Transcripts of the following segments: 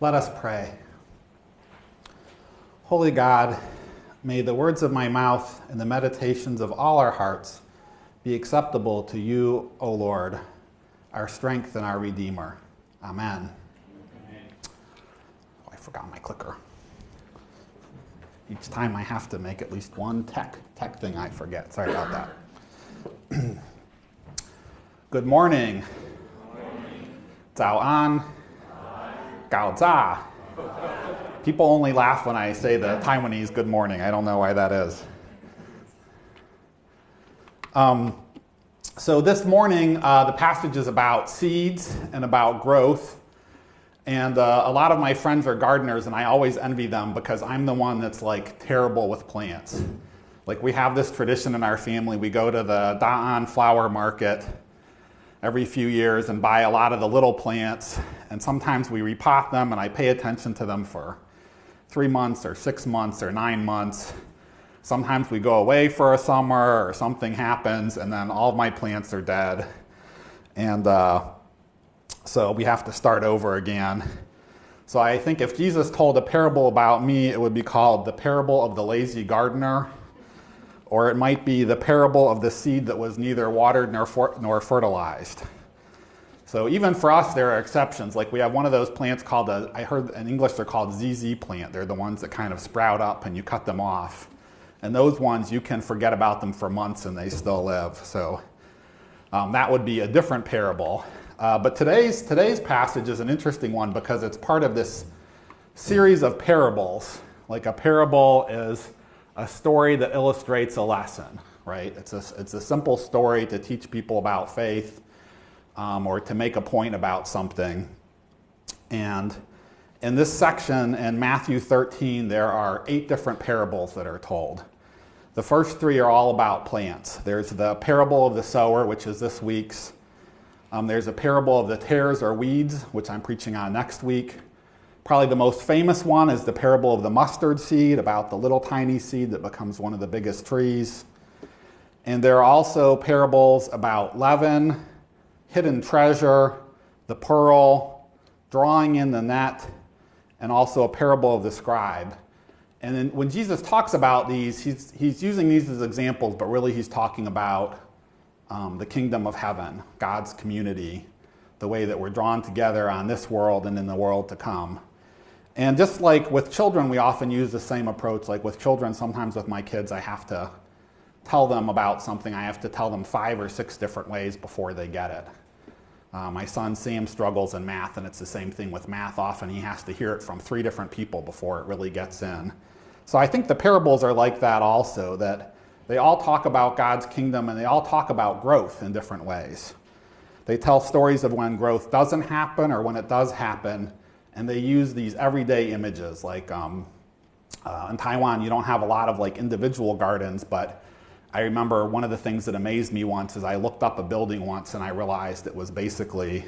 Let us pray. Holy God, may the words of my mouth and the meditations of all our hearts be acceptable to you, O Lord, our strength and our Redeemer. Amen. Oh, I forgot my clicker. Each time I have to make at least one tech thing I forget. Sorry about that. Good morning. Zao an. Gao za. People only laugh when I say the Taiwanese good morning. I don't know why that is. So this morning, the passage is about seeds and about growth. And a lot of my friends are gardeners, and I always envy them because I'm the one that's like terrible with plants. Like we have this tradition in our family. We go to the Da'an flower market every few years and buy a lot of the little plants. And sometimes we repot them, and I pay attention to them for 3 months or 6 months or 9 months. Sometimes we go away for a summer or something happens, and then all of my plants are dead. And so we have to start over again. So I think if Jesus told a parable about me, it would be called the parable of the lazy gardener, or it might be the parable of the seed that was neither watered nor fertilized. So even for us, there are exceptions. Like we have one of those plants called, I heard in English they're called ZZ plant. They're the ones that kind of sprout up and you cut them off. And those ones, you can forget about them for months and they still live. So that would be a different parable. But today's passage is an interesting one because it's part of this series of parables. Like a parable is a story that illustrates a lesson, right? It's a simple story to teach people about faith or to make a point about something. And in this section in Matthew 13, there are 8 different parables that are told. The first 3 are all about plants. There's the parable of the sower, which is this week's. There's a parable of the tares or weeds, which I'm preaching on next week. Probably the most famous one is the parable of the mustard seed, about the little tiny seed that becomes one of the biggest trees. And there are also parables about leaven, hidden treasure, the pearl, drawing in the net, and also a parable of the scribe. And then when Jesus talks about these, he's using these as examples, but really he's talking about the kingdom of heaven, God's community, the way that we're drawn together on this world and in the world to come. And just like with children, we often use the same approach. Like with children, sometimes with my kids, I have to tell them about something. I have to tell them 5 or 6 different ways before they get it. My son Sam struggles in math, and it's the same thing with math. Often he has to hear it from 3 different people before it really gets in. So I think the parables are like that also, that they all talk about God's kingdom and they all talk about growth in different ways. They tell stories of when growth doesn't happen or when it does happen, and they use these everyday images. Like in Taiwan, you don't have a lot of like individual gardens, but I remember one of the things that amazed me once is I looked up a building once and I realized it was basically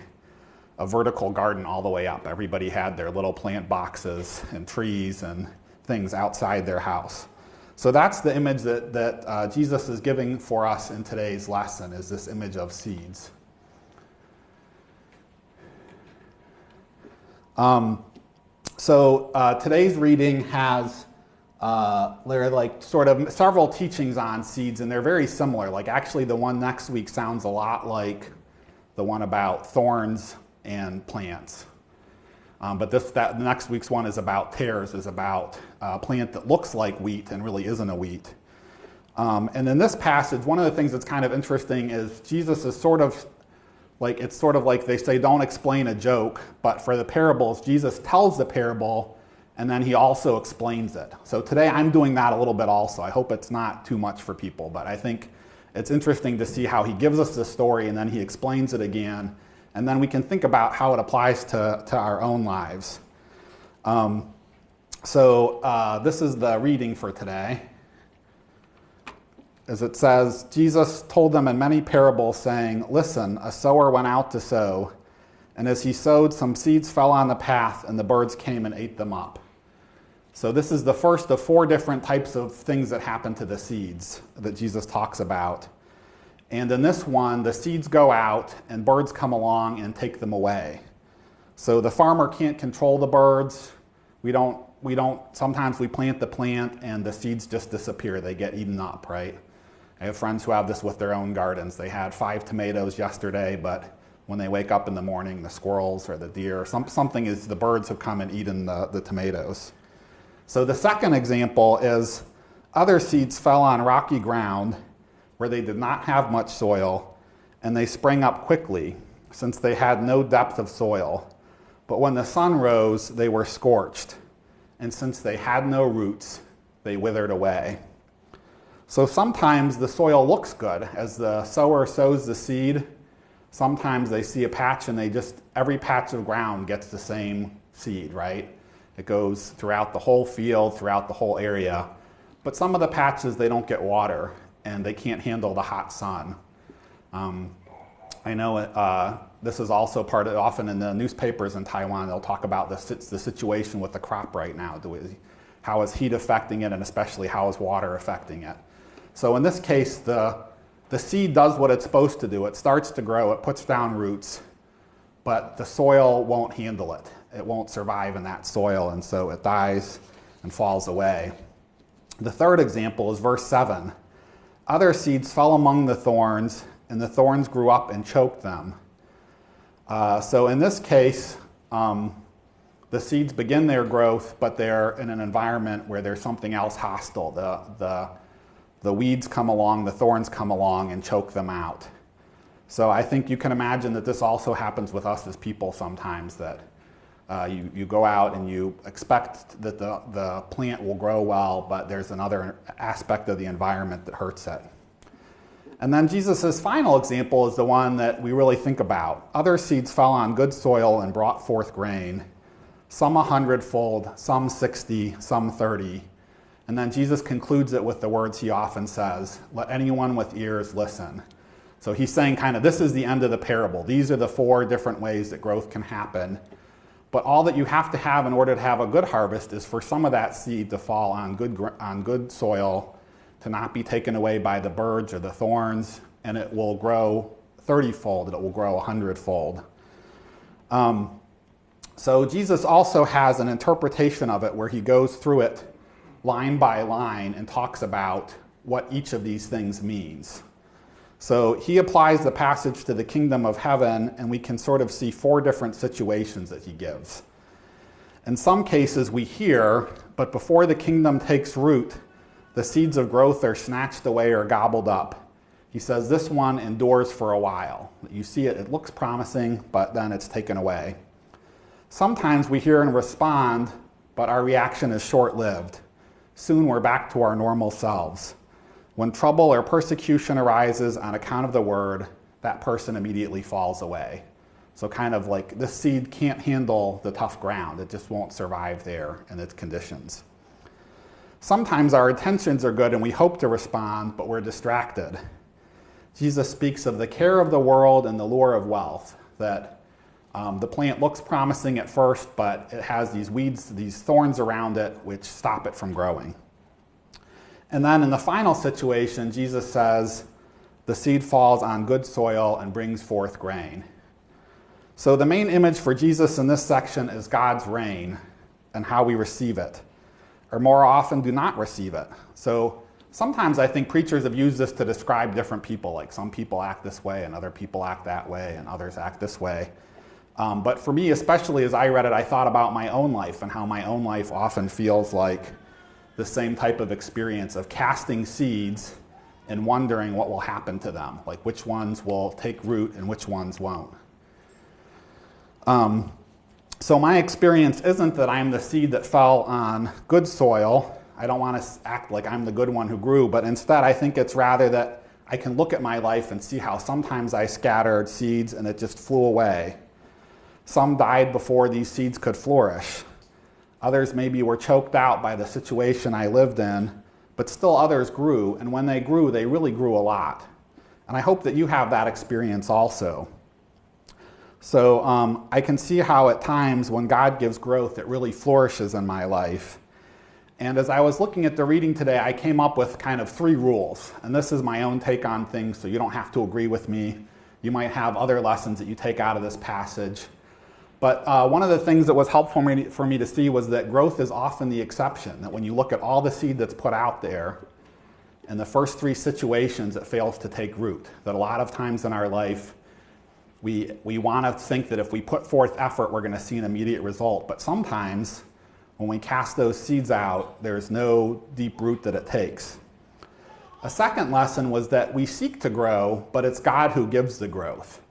a vertical garden all the way up. Everybody had their little plant boxes and trees and things outside their house. So that's the image that Jesus is giving for us in today's lesson, is this image of seeds. Today's reading has there are like sort of several teachings on seeds, and they're very similar. Like actually the one next week sounds a lot like the one about thorns and plants. But the next week's one is about tares, is about a plant that looks like wheat and really isn't a wheat. And in this passage, one of the things that's kind of interesting is Jesus is it's sort of like they say, don't explain a joke, but for the parables, Jesus tells the parable and then he also explains it. So today I'm doing that a little bit also. I hope it's not too much for people, but I think it's interesting to see how he gives us the story and then he explains it again. And then we can think about how it applies to our own lives. This is the reading for today. As it says, Jesus told them in many parables, saying, "Listen, a sower went out to sow, and as he sowed, some seeds fell on the path, and the birds came and ate them up." So this is the first of 4 different types of things that happen to the seeds that Jesus talks about. And in this one, the seeds go out and birds come along and take them away. So the farmer can't control the birds. Sometimes we plant the plant and the seeds just disappear. They get eaten up, right? I have friends who have this with their own gardens. They had 5 tomatoes yesterday, but when they wake up in the morning, the squirrels or the deer, the birds have come and eaten the tomatoes. So the second example is other seeds fell on rocky ground where they did not have much soil, and they sprang up quickly since they had no depth of soil. But when the sun rose, they were scorched, and since they had no roots, they withered away. So sometimes the soil looks good as the sower sows the seed. Sometimes they see a patch and every patch of ground gets the same seed, right? It goes throughout the whole field, throughout the whole area. But some of the patches, they don't get water and they can't handle the hot sun. I know this is also often in the newspapers in Taiwan, they'll talk about the situation with the crop right now. How is heat affecting it, and especially how is water affecting it? So in this case, the seed does what it's supposed to do. It starts to grow, it puts down roots, but the soil won't handle it. It won't survive in that soil, and so it dies and falls away. The third example is verse 7. Other seeds fell among the thorns, and the thorns grew up and choked them. So in this case, the seeds begin their growth, but they're in an environment where there's something else hostile. The weeds come along, the thorns come along and choke them out. So I think you can imagine that this also happens with us as people sometimes, that you go out and you expect that the plant will grow well, but there's another aspect of the environment that hurts it. And then Jesus' final example is the one that we really think about. Other seeds fell on good soil and brought forth grain, some 100-fold, some 60, some 30. And then Jesus concludes it with the words he often says, "Let anyone with ears listen." So he's saying this is the end of the parable. These are the 4 different ways that growth can happen. But all that you have to have in order to have a good harvest is for some of that seed to fall on good soil, to not be taken away by the birds or the thorns, and it will grow 30-fold, it will grow 100-fold. So Jesus also has an interpretation of it where he goes through it line by line and talks about what each of these things means. So he applies the passage to the kingdom of heaven, and we can sort of see 4 different situations that he gives. In some cases we hear, but before the kingdom takes root, the seeds of growth are snatched away or gobbled up. He says this one endures for a while. You see it looks promising, but then it's taken away. Sometimes we hear and respond, but our reaction is short-lived. Soon we're back to our normal selves. When trouble or persecution arises on account of the word, that person immediately falls away. So this seed can't handle the tough ground. It just won't survive there in its conditions. Sometimes our intentions are good and we hope to respond, but we're distracted. Jesus speaks of the care of the world and the lure of wealth, that the plant looks promising at first, but it has these weeds, these thorns around it, which stop it from growing. And then in the final situation, Jesus says, the seed falls on good soil and brings forth grain. So the main image for Jesus in this section is God's reign and how we receive it, or more often do not receive it. So sometimes I think preachers have used this to describe different people, like some people act this way and other people act that way and others act this way. But for me, especially as I read it, I thought about my own life and how my own life often feels like the same type of experience of casting seeds and wondering what will happen to them, like which ones will take root and which ones won't. So my experience isn't that I'm the seed that fell on good soil. I don't want to act like I'm the good one who grew, but instead I think it's rather that I can look at my life and see how sometimes I scattered seeds and it just flew away. Some died before these seeds could flourish. Others maybe were choked out by the situation I lived in, but still others grew, and when they grew, they really grew a lot. And I hope that you have that experience also. So I can see how at times when God gives growth, it really flourishes in my life. And as I was looking at the reading today, I came up with kind of 3 rules. And this is my own take on things, so you don't have to agree with me. You might have other lessons that you take out of this passage. But one of the things that was helpful for me to see was that growth is often the exception, that when you look at all the seed that's put out there, in the first 3 situations it fails to take root. That a lot of times in our life, we want to think that if we put forth effort, we're going to see an immediate result. But sometimes, when we cast those seeds out, there's no deep root that it takes. A second lesson was that we seek to grow, but it's God who gives the growth.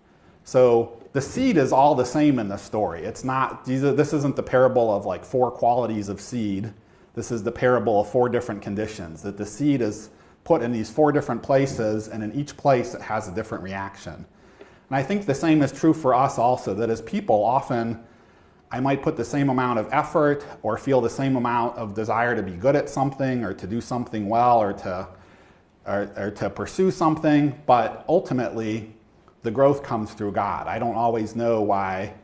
So the seed is all the same in the story. It's not, this isn't the parable of like 4 qualities of seed. This is the parable of 4 different conditions, that the seed is put in these 4 different places, and in each place it has a different reaction. And I think the same is true for us also, that as people, often I might put the same amount of effort or feel the same amount of desire to be good at something or to do something well or to pursue something, but ultimately the growth comes through God. I don't always know why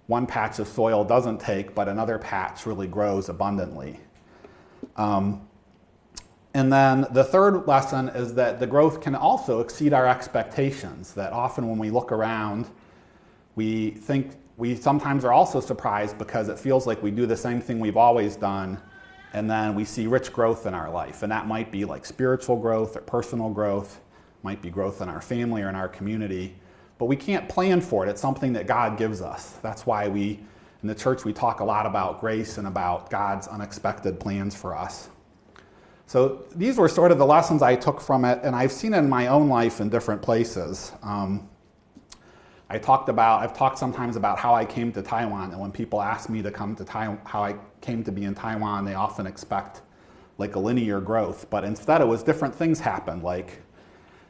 one patch of soil doesn't take, but another patch really grows abundantly. And then the third lesson is that the growth can also exceed our expectations, that often when we look around, we think we sometimes are also surprised because it feels like we do the same thing we've always done, and then we see rich growth in our life. And that might be like spiritual growth or personal growth, might be growth in our family or in our community, but we can't plan for it. It's something that God gives us. That's why in the church, we talk a lot about grace and about God's unexpected plans for us. So these were sort of the lessons I took from it, and I've seen it in my own life in different places. I've talked sometimes about how I came to Taiwan, and when people ask me to come to Taiwan, how I came to be in Taiwan, they often expect like a linear growth, but instead it was different things happened. Like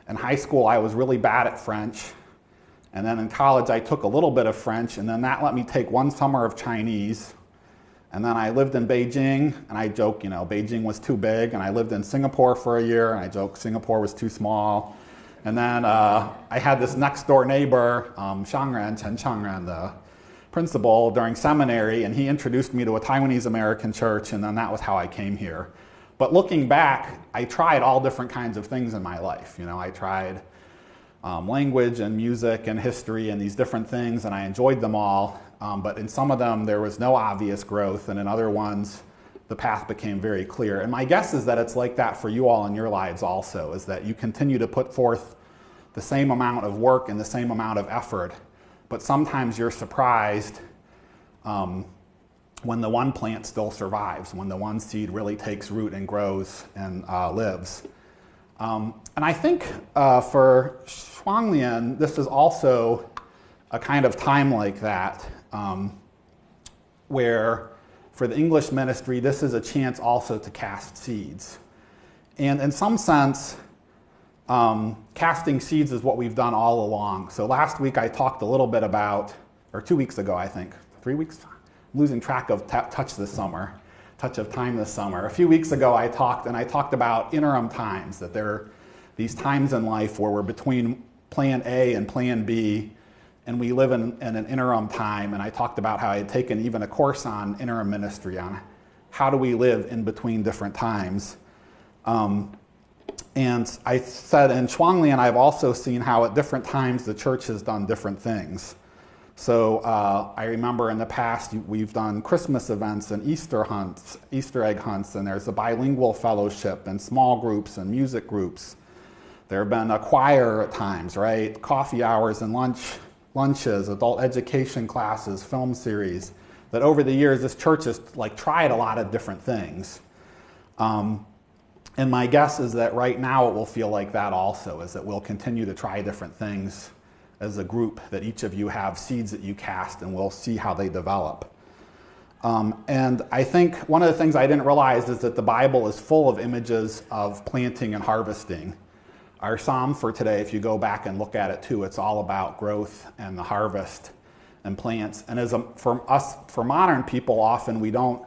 in high school, I was really bad at French, and then in college, I took a little bit of French, and then that let me take 1 summer of Chinese. And then I lived in Beijing, and I joke, Beijing was too big. And I lived in Singapore for a year, and I joke Singapore was too small. And then I had this next door neighbor, Chen Changran, the principal during seminary, and he introduced me to a Taiwanese American church, and then that was how I came here. But looking back, I tried all different kinds of things in my life. I tried language and music and history and these different things, and I enjoyed them all. But in some of them, there was no obvious growth, and in other ones, the path became very clear. And my guess is that it's like that for you all in your lives also, is that you continue to put forth the same amount of work and the same amount of effort, but sometimes you're surprised when the one plant still survives, when the one seed really takes root and grows and lives. And I think for Shuanglian, this is also a kind of time like that, where for the English ministry, this is a chance also to cast seeds. And in some sense, casting seeds is what we've done all along. So last week I talked a little bit about, or 2 weeks ago I think, 3 weeks? I'm losing track of touch of time this summer. A few weeks ago I talked about interim times, that there are these times in life where we're between plan A and plan B, and we live in an interim time, and I talked about how I had taken even a course on interim ministry, on how do we live in between different times. And I said in Shuanglian, I've also seen how at different times the church has done different things. So I remember in the past we've done Christmas events and Easter egg hunts, and there's a bilingual fellowship and small groups and music groups. There have been a choir at times, right? Coffee hours and lunches, adult education classes, film series. That over the years, this church has tried a lot of different things. And my guess is that right now it will feel like that also, is that we'll continue to try different things as a group, that each of you have seeds that you cast, and we'll see how they develop. And I think one of the things I didn't realize is that the Bible is full of images of planting and harvesting. Our psalm for today, if you go back and look at it too, it's all about growth and the harvest and plants. And for modern people, often we don't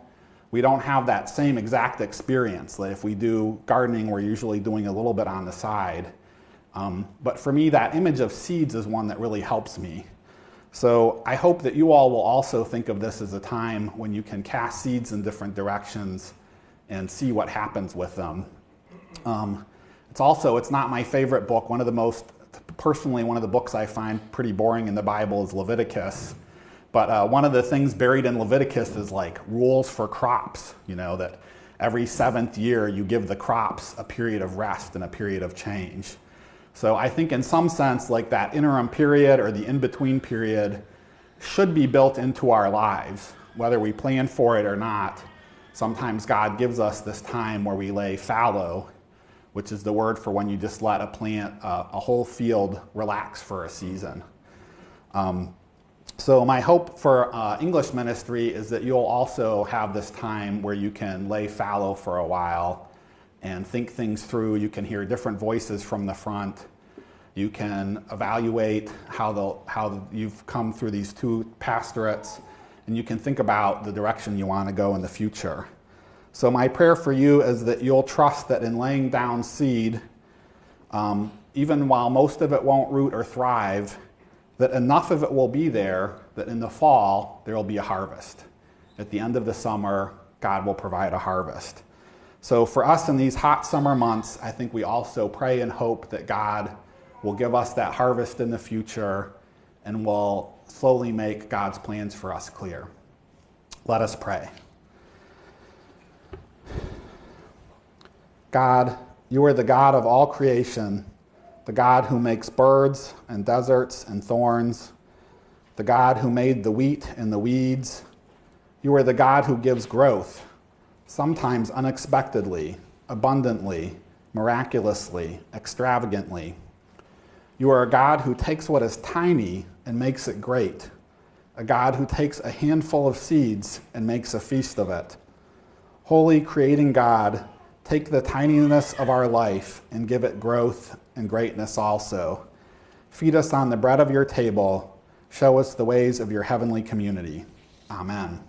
have that same exact experience. Like if we do gardening, we're usually doing a little bit on the side. But for me, that image of seeds is one that really helps me. So I hope that you all will also think of this as a time when you can cast seeds in different directions and see what happens with them. It's not my favorite book. Personally, one of the books I find pretty boring in the Bible is Leviticus. But one of the things buried in Leviticus is like rules for crops, that every 7th year you give the crops a period of rest and a period of change. So I think in some sense, like that interim period or the in-between period should be built into our lives, whether we plan for it or not. Sometimes God gives us this time where we lay fallow, which is the word for when you just let a plant, a whole field relax for a season. So my hope for English ministry is that you'll also have this time where you can lay fallow for a while and think things through. You can hear different voices from the front. You can evaluate how you've come through these 2 pastorates, and you can think about the direction you want to go in the future. So my prayer for you is that you'll trust that in laying down seed, even while most of it won't root or thrive, that enough of it will be there that in the fall there will be a harvest. At the end of the summer, God will provide a harvest. So for us in these hot summer months, I think we also pray and hope that God will give us that harvest in the future and will slowly make God's plans for us clear. Let us pray. God, you are the God of all creation, the God who makes birds and deserts and thorns, the God who made the wheat and the weeds. You are the God who gives growth, sometimes unexpectedly, abundantly, miraculously, extravagantly. You are a God who takes what is tiny and makes it great, a God who takes a handful of seeds and makes a feast of it. Holy creating God, take the tininess of our life and give it growth and greatness also. Feed us on the bread of your table. Show us the ways of your heavenly community. Amen.